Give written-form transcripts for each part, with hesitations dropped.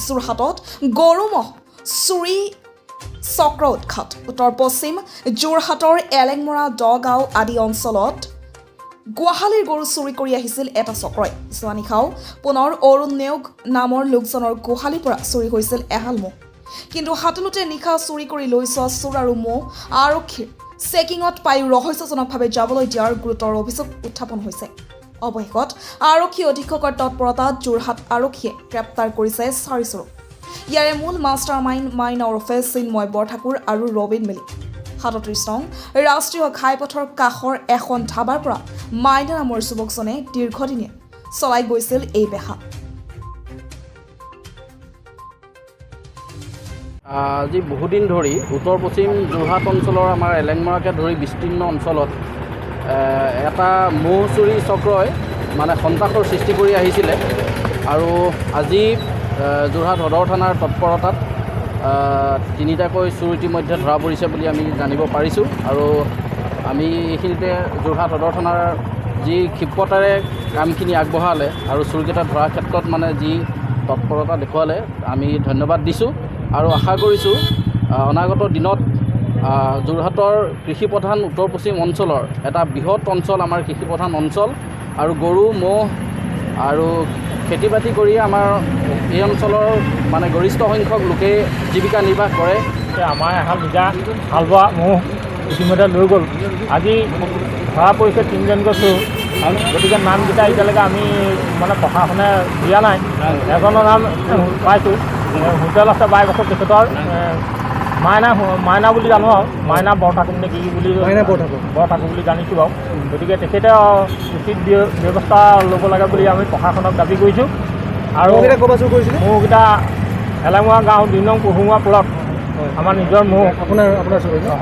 যোৰহাটত গৰু ম'হ চুৰি চক্ৰ উৎখাত উত্তৰ পশ্চিম যোৰহাটৰ এলেংমৰা দগাঁও আদি অঞ্চলত গুৱাহাটীৰ গৰু চুৰি কৰি আহিছিল এটা চক্ৰই যোৱা নিশাও পুনৰ অৰুণ নেওগ নামৰ লোকজনৰ গোহালিৰ পৰা চুৰি হৈছিল এহাল ম'হ কিন্তু হাতলতে নিশা চুৰি কৰি লৈ যোৱা চোৰ আৰু ম'হ আৰক্ষীৰ চেকিঙত পাই ৰহস্যজনকভাৱে যাবলৈ দিয়াৰ গুৰুতৰ অভিযোগ উত্থাপন হৈছে অৱশেষত আৰক্ষী অধীক্ষকৰ তৎপৰতাত যোৰহাট আৰক্ষীয়ে গ্ৰেপ্তাৰ কৰিছে 4 চোৰক ইয়াৰে মূল মাষ্টাৰ মাইণ্ড ওৰফে চিন্ময় বৰঠাকুৰ আৰু ৰবিন মিলি 37 নং ৰাষ্ট্ৰীয় ঘাইপথৰ কাষৰ এখন ধাবাৰ পৰা মাইনা নামৰ যুৱকজনে দীৰ্ঘদিনীয়া চলাই গৈছিল এই বেহা আজি বহুদিন ধৰি উত্তৰ পশ্চিম যোৰহাট অঞ্চলৰ আমাৰ এলেংমৰাকে ধৰি বিস্তীৰ্ণ অঞ্চলত এটা ম'হ চুৰি চক্ৰই মানে সন্ত্ৰাসৰ সৃষ্টি কৰি আহিছিলে আৰু আজি যোৰহাট সদৰ থানাৰ তৎপৰতাত তিনিটাকৈ চোৰ ইতিমধ্যে ধৰা পৰিছে বুলি আমি জানিব পাৰিছোঁ আৰু আমি এইখিনিতে যোৰহাট সদৰ থানাৰ যি ক্ষিপ্ৰতাৰে কামখিনি আগবঢ়ালে আৰু চোৰকেইটা ধৰাৰ ক্ষেত্ৰত মানে যি তৎপৰতা দেখুৱালে আমি ধন্যবাদ দিছোঁ আৰু আশা কৰিছোঁ অনাগত দিনত যোৰহাটৰ কৃষিপ্ৰধান উত্তৰ পশ্চিম অঞ্চলৰ এটা বৃহৎ অঞ্চল আমাৰ কৃষিপ্ৰধান অঞ্চল আৰু গৰু ম'হ আৰু খেতি বাতি কৰি আমাৰ এই অঞ্চলৰ মানে গৰিষ্ঠ সংখ্যক লোকে জীৱিকা নিৰ্বাহ কৰে আমাৰ এহাল নিজা হাল বোৱা ম'হ ইতিমধ্যে লৈ গ'ল আজি ধৰা পৰিছে 3জনকৈ চোৰ গতিকে নামকেইটা এতিয়ালৈকে আমি মানে প্ৰশাসনে দিয়া নাই এজনৰ নাম পাইছোঁ হোটেল আছে 22 বছৰ তেখেতৰ মাইনা বুলি জানো আৰু মাইনা বৰঠাকুৰ নে কি বুলি বৰঠাকুৰ বুলি জানিছোঁ বাৰু গতিকে তেখেতে উচিত ব্যৱস্থা ল'ব লাগে বুলি আমি প্ৰশাসনক দাবী কৰিছোঁ আৰু ম'হকেইটা এলেংমৰা গাঁও 2 নং পহুমৰা পুলত আমাৰ নিজৰ ম'হ আপোনাৰ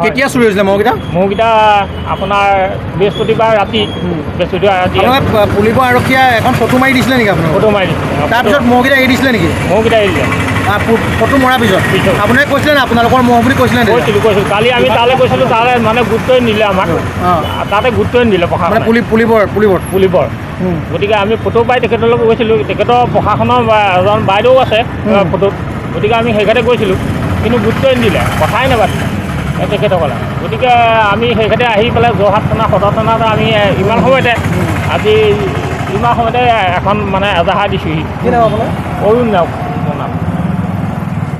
কেতিয়া চুৰি হৈছিলে ম'হকেইটা আপোনাৰ বৃহস্পতিবাৰ ৰাতি পুলিব আৰক্ষীয়ে এখন ফটো মাৰি দিছিলে নেকি আপোনাৰ ফটো মাৰি দিছিলে তাৰপিছত ম'হকেইটা এৰি দিছিলে নেকি ম'হকেইটা এৰি দিলে ফটো মৰাৰ পিছত আপোনালোকে কৈছিলে নে আপোনালোকৰ ম'হ বুলি কৈছিলে কৈছিলোঁ কালি আমি তালৈ গৈছিলোঁ তালৈ মানে গুৰুত্বই নিদিলে আমাক তাতে গুৰুত্বই নিদিলে প্ৰশাসনে পুলিবৰ গতিকে আমি ফটো পাই তেখেতৰ লগত গৈছিলোঁ তেখেতৰ প্ৰশাসনৰ এজন বাইদেউ আছে ফটোত গতিকে আমি সেইখাতে গৈছিলোঁ কিন্তু গুৰুত্বই নিদিলে কথাই নাপাতিলে তেখেতসকলে গতিকে আমি সেইখাতে আহি পেলাই যোৰহাট থানা সদৰ থানাত আমি ইমান সময়তে এখন মানে এজাহাৰ দিছোঁহি অৰুণ নেওগ